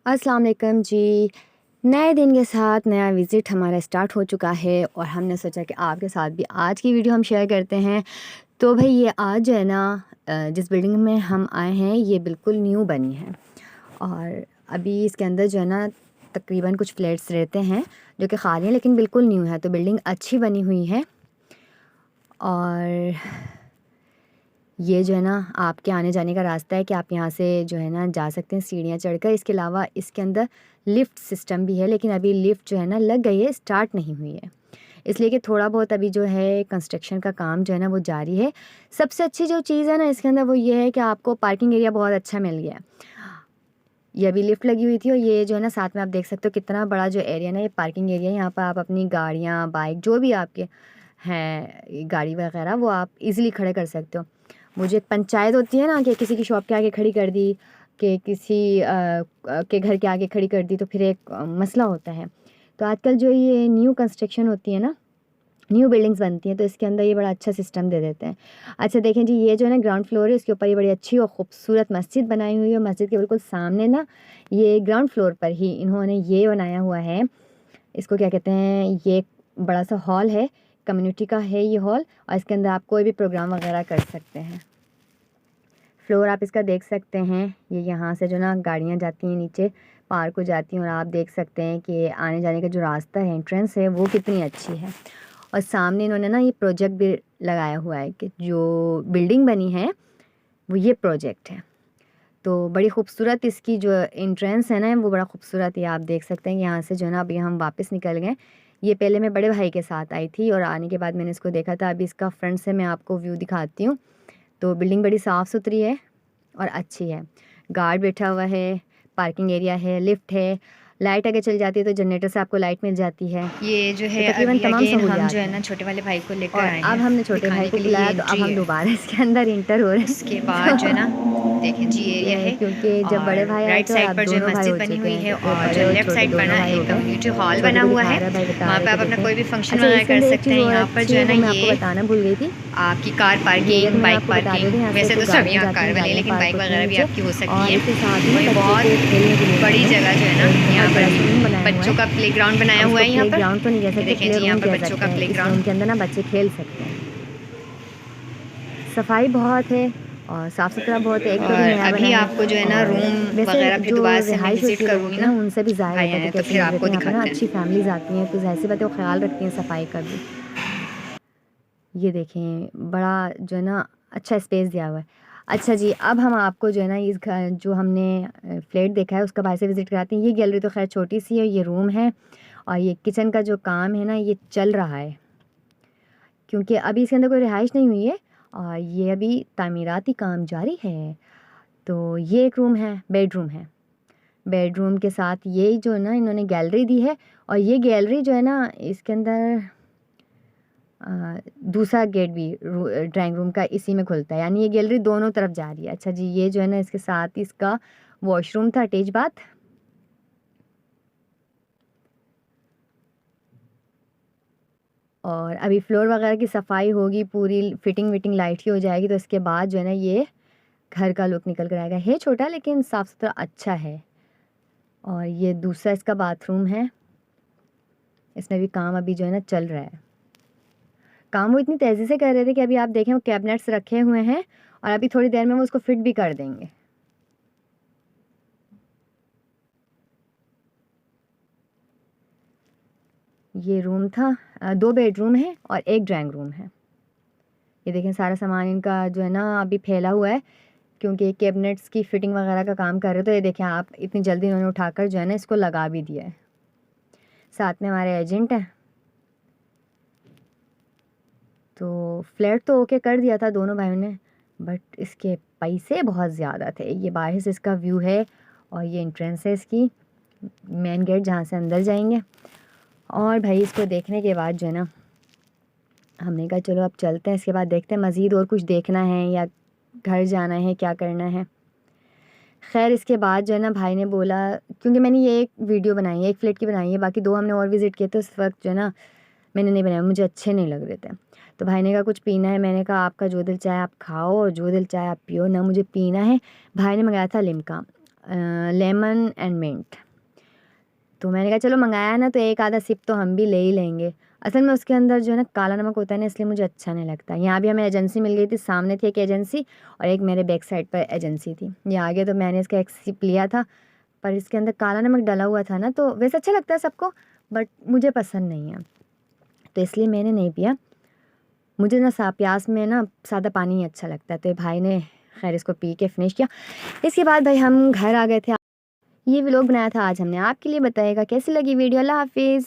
अस्सलाम वालेकुम जी। नए दिन के साथ नया विज़िट हमारा स्टार्ट हो चुका है और हमने सोचा कि आपके साथ भी आज की वीडियो हम शेयर करते हैं। तो भाई ये आज जो है ना जिस बिल्डिंग में हम आए हैं ये बिल्कुल न्यू बनी है और अभी इसके अंदर जो है ना तकरीबन कुछ फ्लैट्स रहते हैं जो कि खाली हैं लेकिन बिल्कुल न्यू है। तो बिल्डिंग अच्छी बनी हुई है और ये जो है ना आपके आने जाने का रास्ता है कि आप यहाँ से जो है ना जा सकते हैं सीढ़ियाँ चढ़कर। इसके अलावा इसके अंदर लिफ्ट सिस्टम भी है लेकिन अभी लिफ्ट जो है ना लग गई है, स्टार्ट नहीं हुई है, इसलिए कि थोड़ा बहुत अभी जो है कंस्ट्रक्शन का काम जो है ना वो जारी है। सबसे अच्छी जो चीज़ है ना इसके अंदर वो ये है कि आपको पार्किंग एरिया बहुत अच्छा मिल गया है। ये अभी लिफ्ट लगी हुई थी और ये जो है ना साथ में आप देख सकते हो कितना बड़ा जो एरिया ना ये पार्किंग एरिया है। यहाँ पर आप अपनी गाड़ियाँ, बाइक जो भी आपके हैं गाड़ी वगैरह वो आप इजीली खड़े कर सकते हो। वो जो एक पंचायत होती है ना कि किसी की शॉप के आगे खड़ी कर दी, कि किसी के घर के आगे खड़ी कर दी तो फिर एक मसला होता है। तो आजकल जो ये न्यू कंस्ट्रक्शन होती है ना, न्यू बिल्डिंग्स बनती हैं तो इसके अंदर ये बड़ा अच्छा सिस्टम दे देते हैं। अच्छा देखें जी, ये जो है ना ग्राउंड फ्लोर है, इसके ऊपर ये बड़ी अच्छी और ख़ूबसूरत मस्जिद बनाई हुई है। मस्जिद के बिल्कुल सामने ना ये ग्राउंड फ्लोर पर ही इन्होंने ये बनाया हुआ है, इसको क्या कहते हैं, ये एक बड़ा सा हॉल है, कम्युनिटी का है ये हॉल और इसके अंदर आप कोई भी प्रोग्राम वगैरह कर सकते हैं। फ्लोर आप इसका देख सकते हैं, ये यहाँ से जो ना गाड़ियाँ जाती हैं नीचे पार्क हो जाती हैं और आप देख सकते हैं कि आने जाने का जो रास्ता है, एंट्रेंस है, वो कितनी अच्छी है। और सामने इन्होंने ना ये प्रोजेक्ट भी लगाया हुआ है कि जो बिल्डिंग बनी है वो ये प्रोजेक्ट है। तो बड़ी खूबसूरत इसकी जो एंट्रेंस है ना वो बड़ा खूबसूरत है। आप देख सकते हैं यहाँ से जो है ना अभी हम वापस निकल गए। ये पहले मैं बड़े भाई के साथ आई थी और आने के बाद मैंने इसको देखा था। अभी इसका फ्रंट से मैं आपको व्यू दिखाती हूँ। तो बिल्डिंग बड़ी साफ़ सुथरी है और अच्छी है। गार्ड बैठा हुआ है, पार्किंग एरिया है, लिफ्ट है, लाइट अगर चल जाती है तो जनरेटर से आपको लाइट मिल जाती है। ये जो तो है तकरीबन अभी तमाम अगेन हम सहूलियात जो है हैं ना छोटे वाले भाई को लेकर और आए अब हमने हैं छोटे भाई दिखाने को के लिए। बुलाया ये तो अब एंट्री हम है, दोबारा इसके अंदर इंटर हो रहे उसके हैं। बाद जो है ना तो देखें जी एरिया है। क्योंकि जब बड़े और भाई आए राइट थे और साइड अब पर जो है दोनों भाई मस्जिद हो बनी चुके हुई हैं, है तो फिर और बड़े जो और लेफ़्ट छोटे साइड पर दोनों ना भाई हो एक गए। कम्युनिटी हॉल छोटे बना को हुआ दिखा है, रहा है भाई, बता वहाँ रहे पे कि आप अपना देखें। कोई भी फंक्शन अच्छा वगैरह इसके कर अंदर एक सकते चीज़ हैं। और यहाँ पर अच्छी जो है है ना वो मैं आपको ये बताना भूल गई थी। आपकी कार ये एक पार्किंग, मैं बाइक आपको बता देती पार्किंग, हूँ, यहाँ से वैसे तो तो सब गाड़ियाँ यहाँ जाती कार हैं, वाली है गाड़ियाँ लेकिन पार्क बाइक होती हैं वगैरह भी नीचे आपकी हो सकती और है। इसके साथ ही और ना ये बच्चों बहुत के खेलने के लिए बड़ी इन्होंने जगह जो है ना एक यहाँ बहुत पर बड़ा भी स्विमिंग बनाया हुआ बच्चों है। का प्ले ग्राउंड बनाया अब हुआ इसको है यहाँ प्ले पर। ग्राउंड तो नहीं कह ये सकते, देखें प्ले जी यहाँ रूम पर कह बच्चों सकते का हैं। प्ले इस ग्राउंड। रूम के अंदर ना बच्चे खेल सकते हैं। सफाई बहुत है और साफ़ सुथरा बहुत है, एक तो भी और नया बना अभी है। आपको जो है ना और रूम वैसे वगैरह फिर जो दोबारा से मैं रिहाइश विज़िट होती है लोगों की करूँगी ना ना, उनसे भी ज़ाहिर भाई होता है आए कि हैं तो कैसी फिर नज़र रहती आपको है। यहाँ पे ना दिखाते अच्छी हैं। फैमिलीज़ आती हैं तो ज़ाहिर सी बात है वो ख्याल रखती हैं सफाई का भी। ये देखें बड़ा जो है ना अच्छा स्पेस दिया हुआ है। अच्छा जी, अब हम आपको जो है ना इस घर जो हमने फ्लैट देखा है उसका बाहर से विज़िट कराते हैं। ये गैलरी तो खैर छोटी सी है, ये रूम है और ये किचन का जो काम है ना ये चल रहा है क्योंकि अभी इसके अंदर कोई रिहाइश नहीं हुई है और ये अभी तामीराती काम जारी है। तो ये एक रूम है, बेडरूम है। बेडरूम के साथ ये जो है ना इन्होंने गैलरी दी है और ये गैलरी जो है ना इसके अंदर दूसरा गेट भी ड्राइंग रूम का इसी में खुलता है, यानी ये गैलरी दोनों तरफ जा रही है। अच्छा जी, ये जो है ना इसके साथ ही इसका वॉशरूम था, अटैच बाथ। और अभी फ्लोर वगैरह की सफाई होगी, पूरी फिटिंग विटिंग लाइट की हो जाएगी तो इसके बाद जो है ना ये घर का लुक निकल कर आएगा। है छोटा लेकिन साफ़ सुथरा अच्छा है। और ये दूसरा इसका बाथरूम है, इसमें भी काम अभी जो है ना चल रहा है। काम वो इतनी तेज़ी से कर रहे थे कि अभी आप देखें वो कैबिनेट्स रखे हुए हैं और अभी थोड़ी देर में वो उसको फिट भी कर देंगे। ये रूम था, 2 बेडरूम है और 1 ड्राइंग रूम है। ये देखें सारा सामान इनका जो है ना अभी फैला हुआ है क्योंकि कैबिनेट्स की फिटिंग वगैरह का काम कर रहे थे। ये देखें आप, इतनी जल्दी इन्होंने उठाकर जो है ना इसको लगा भी दिया है। साथ में हमारे एजेंट हैं। तो फ्लैट तो ओके कर दिया था दोनों भाइयों ने, बट इसके पैसे बहुत ज़्यादा थे। ये बाहर से इसका व्यू है और ये एंट्रेंस है इसकी, मेन गेट जहाँ से अंदर जाएंगे। और भाई इसको देखने के बाद जो है ना हमने कहा चलो अब चलते हैं, इसके बाद देखते हैं मज़ीद और कुछ देखना है या घर जाना है, क्या करना है। खैर इसके बाद जो है ना भाई ने बोला, क्योंकि मैंने ये एक वीडियो बनाई है, एक फ्लैट की बनाई है, बाकी 2 हमने और विज़िट किए तो उस वक्त जो है ना मैंने नहीं बनाया, मुझे अच्छे नहीं लग रहे थे। तो भाई ने कहा कुछ पीना है, मैंने कहा आपका जो दिल चाहे आप खाओ और जो दिल चाहे आप पियो, ना मुझे पीना है। भाई ने मंगाया था लिम्का। Lemon and mint. तो मैंने कहा चलो मंगाया ना तो एक आधा सिप तो हम भी ले ही लेंगे। असल में उसके अंदर जो है ना काला नमक होता है ना, इसलिए मुझे अच्छा नहीं लगता। यहाँ भी हमें एजेंसी मिल गई थी, सामने थी एक एजेंसी और एक मेरे बैक साइड पर एजेंसी थी। ये आगे तो मैंने इसका एक सिप लिया था, पर इसके अंदर काला नमक डला हुआ था ना, तो वैसे अच्छा लगता है सबको बट मुझे पसंद नहीं है, तो इसलिए मैंने नहीं पिया। मुझे ना प्यास में ना सादा पानी ही अच्छा लगता है। तो ये भाई ने खैर इसको पी के फिनिश किया। इसके बाद भाई हम घर आ गए थे। ये व्लॉग बनाया था आज हमने आपके लिए। बताइएगा कैसी लगी वीडियो। अल्लाह हाफिज़।